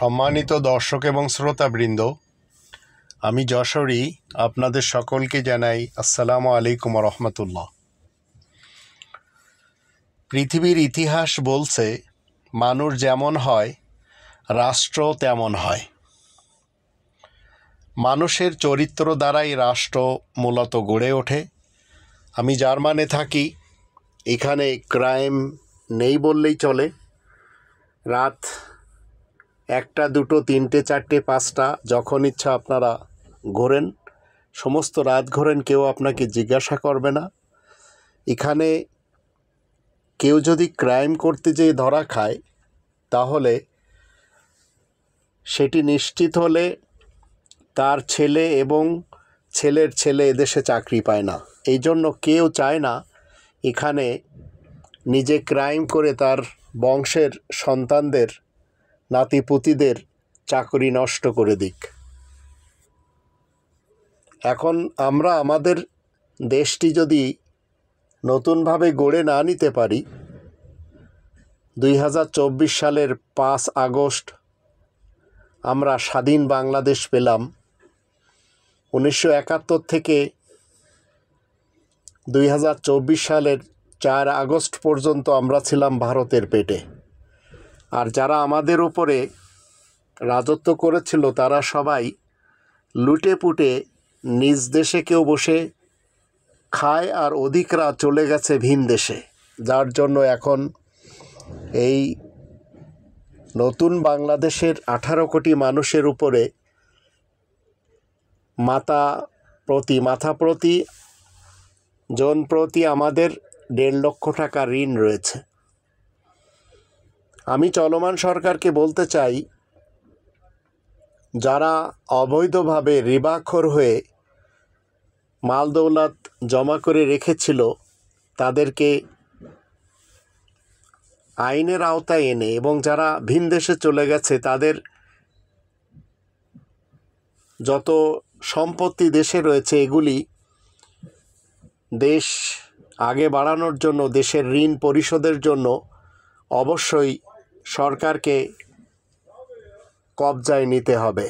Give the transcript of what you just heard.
সম্মানিত দর্শক এবং শ্রোতাবৃন্দ, আমি যশোরী আপনাদের সকলকে জানাই আসসালামু আলাইকুম রহমতুল্লাহ। পৃথিবীর ইতিহাস বলছে মানুষ যেমন হয় রাষ্ট্র তেমন হয়। মানুষের চরিত্র দ্বারাই রাষ্ট্র মূলত গড়ে ওঠে। আমি জার্মানে থাকি, এখানে ক্রাইম নেই বললেই চলে। রাত 1টা 2টো 3টে 4টে 5টা যখন ইচ্ছা আপনারা ঘোরেন, সমস্ত রাত ঘোরেন, কেউ আপনাকে জিজ্ঞাসা করবে না। এখানে কেউ যদি ক্রাইম করতে যেয়ে ধরা খায় তাহলে সেটি নিশ্চিত হলে তার ছেলে এবং ছেলের ছেলে এদেশে চাকরি পায় না। এই জন্য কেউ চায় না এখানে নিজে ক্রাইম করে তার বংশের সন্তানদের, নাতিপুতিদের চাকরি নষ্ট করে দিক। এখন আমরা আমাদের দেশটি যদি নতুনভাবে গড়ে না নিতে পারি, 2024 সালের 5 আগস্ট আমরা স্বাধীন বাংলাদেশ পেলাম। 1971 থেকে 2024 সালের 4 আগস্ট পর্যন্ত আমরা ছিলাম ভারতের পেটে। আর যারা আমাদের উপরে রাজত্ব করেছিল তারা সবাই লুটে পুটে নিজ দেশে কেউ বসে খায় আর অধিকরা চলে গেছে ভিন দেশে, যার জন্য এখন এই নতুন বাংলাদেশের 18 কোটি মানুষের উপরে মাথা প্রতি জন প্রতি আমাদের 1.5 লক্ষ টাকা ঋণ রয়েছে। আমি চলমান সরকারকে বলতে চাই, যারা অবৈধভাবে রিবাখোর হয়ে মাল দৌলত জমা করে রেখেছিল তাদেরকে আইনের আওতায় এনে এবং যারা ভিন দেশে চলে গেছে তাদের যত সম্পত্তি দেশে রয়েছে এগুলি দেশ আগে বাড়ানোর জন্য, দেশের ঋণ পরিশোধের জন্য অবশ্যই সরকারকে কবজায় নিতে হবে।